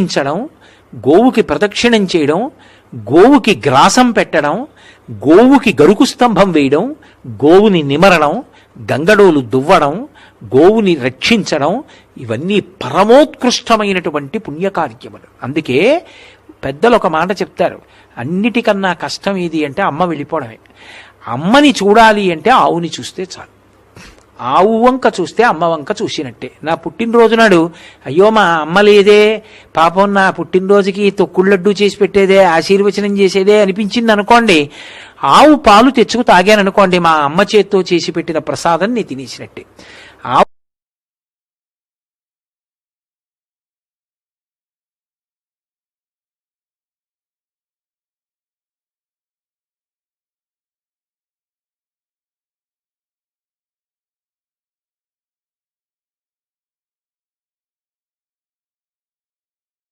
ంచడం, గోవుకి ప్రదక్షిణం చేయడం, గోవుకి గ్రాసం పెట్టడం, గోవుకి గరుకు స్తంభం వేయడం, గోవుని నిమరడం, గంగడోలు దువ్వడం, గోవుని రక్షించడం, ఇవన్నీ పరమోత్కృష్టమైనటువంటి పుణ్యకార్యములు. అందుకే పెద్దలు ఒక మాట చెప్తారు, అన్నిటికన్నా కష్టం ఏది అంటే అమ్మ వెళ్ళిపోవడమే. అమ్మని చూడాలి అంటే ఆవుని చూస్తే చాలు. ఆవు వంక చూస్తే అమ్మ వంక చూసినట్టే. నా పుట్టినరోజు నాడు అయ్యో మా అమ్మ లేదే, పాపం నా పుట్టినరోజుకి తొక్కుళ్ళడ్డు చేసి పెట్టేదే, ఆశీర్వచనం చేసేదే అనిపించింది అనుకోండి, ఆవు పాలు తెచ్చుకు తాగాననుకోండి, మా అమ్మ చేత్తో చేసి పెట్టిన ప్రసాదం నేను తినేసినట్టే.